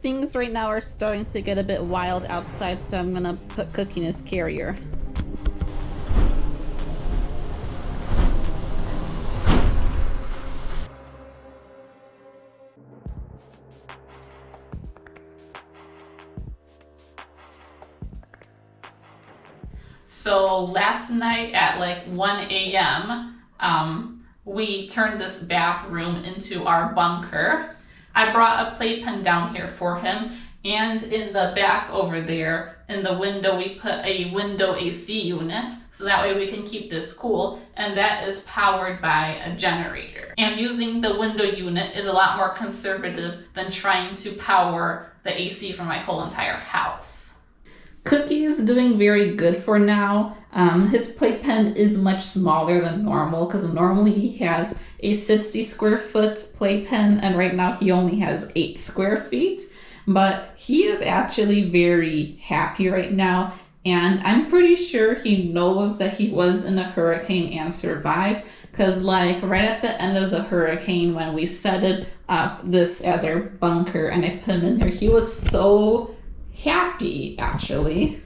Things right now are starting to get a bit wild outside, so I'm gonna put Kooky in his carrier. So last night at like 1 a.m., we turned this bathroom into our bunker. I brought a playpen down here for him, and in the back over there, in the window, we put a window AC unit, so that way we can keep this cool, and that is powered by a generator. And using the window unit is a lot more conservative than trying to power the AC for my whole entire house. Kooky is doing very good for now. His playpen is much smaller than normal because normally he has a 60 square foot playpen, and right now he only has 8 square feet. But he is actually very happy right now, and I'm pretty sure he knows that he was in a hurricane and survived, because like right at the end of the hurricane when we set it up this as our bunker and I put him in there, he was so happy actually.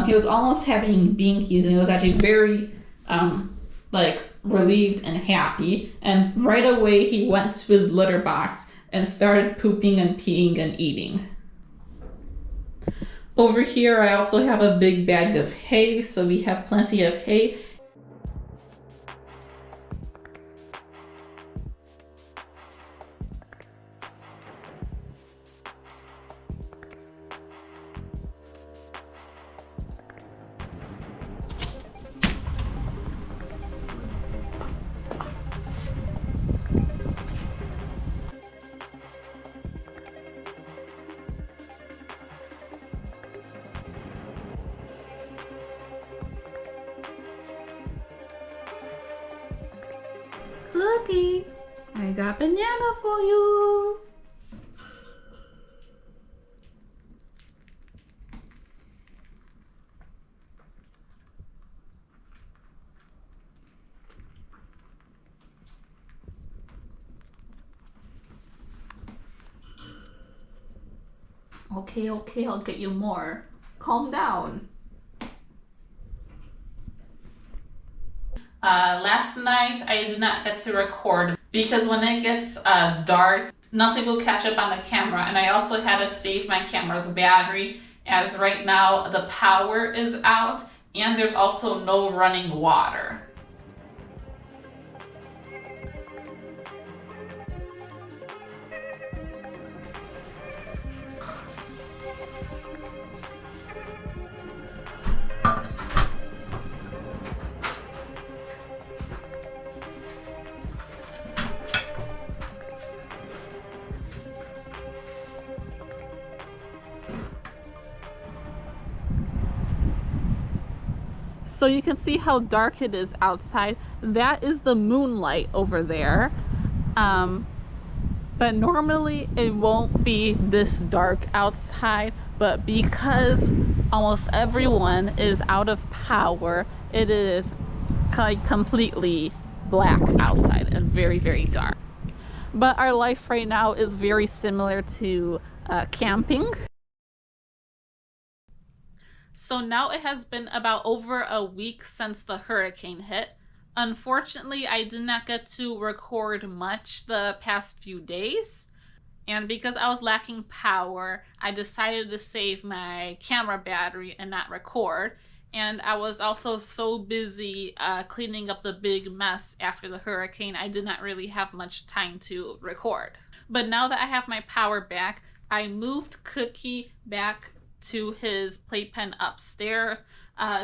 He was almost having binkies, and he was actually very like relieved and happy, and right away he went to his litter box and started pooping and peeing and eating. Over here I also have a big bag of hay, so we have plenty of hay. Kooky, I got banana for you. Okay, I'll get you more. Calm down. Last night I did not get to record because when it gets dark, nothing will catch up on the camera, and I also had to save my camera's battery as right now the power is out and there's also no running water. So you can see how dark it is outside. That is the moonlight over there. But normally it won't be this dark outside, but because almost everyone is out of power, it is like completely black outside and very, very dark. But our life right now is very similar to camping. So now it has been about over a week since the hurricane hit. Unfortunately, I did not get to record much the past few days. And because I was lacking power, I decided to save my camera battery and not record. And I was also so busy cleaning up the big mess after the hurricane, I did not really have much time to record. But now that I have my power back, I moved Kooky back to his playpen upstairs.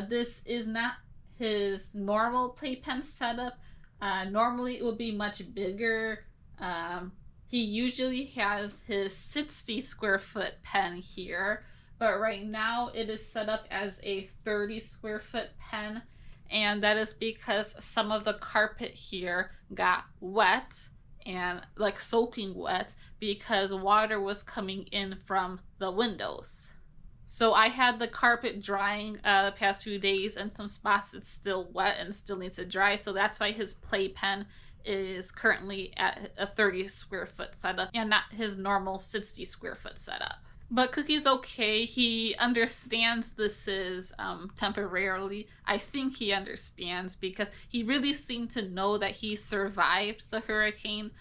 This is not his normal playpen setup. Normally it would be much bigger. He usually has his 60 square foot pen here, but right now it is set up as a 30 square foot pen, and that is because some of the carpet here got wet and like soaking wet because water was coming in from the windows. So I had the carpet drying the past few days, and some spots it's still wet and still needs to dry, so that's why his playpen is currently at a 30 square foot setup and not his normal 60 square foot setup. But Kooky's okay. He understands this is temporarily. I think he understands because he really seemed to know that he survived the hurricane.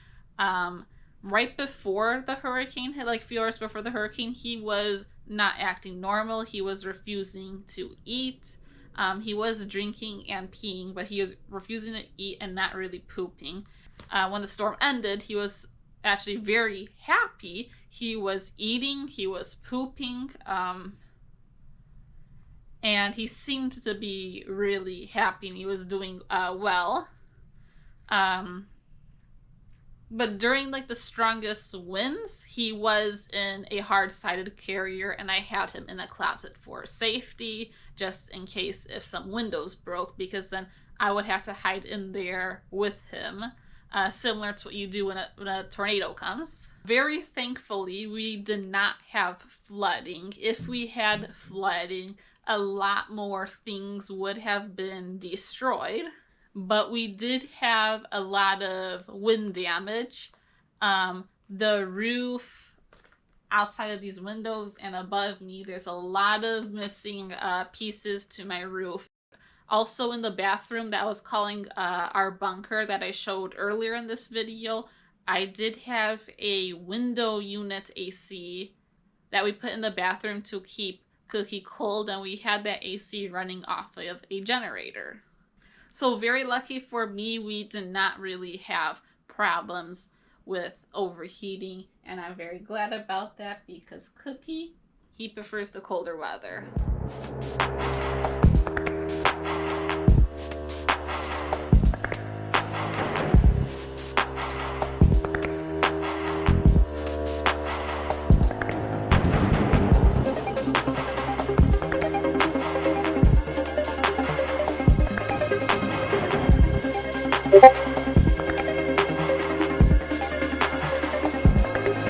Right before the hurricane hit, like a few hours before the hurricane, he was not acting normal. He was refusing to eat. He was drinking and peeing, but he was refusing to eat and not really pooping. When the storm ended, he was actually very happy. He was eating, he was pooping, and he seemed to be really happy and he was doing well. But during like the strongest winds, he was in a hard-sided carrier and I had him in a closet for safety, just in case if some windows broke, because then I would have to hide in there with him. Similar to what you do when a tornado comes. Very thankfully, we did not have flooding. If we had flooding, a lot more things would have been destroyed. But we did have a lot of wind damage. The roof outside of these windows and above me, there's a lot of missing pieces to my roof. Also in the bathroom that I was calling our bunker that I showed earlier in this video, I did have a window unit AC that we put in the bathroom to keep Kooky cold, and we had that AC running off of a generator. So very lucky for me, we did not really have problems with overheating, and I'm very glad about that because Kooky, he prefers the colder weather.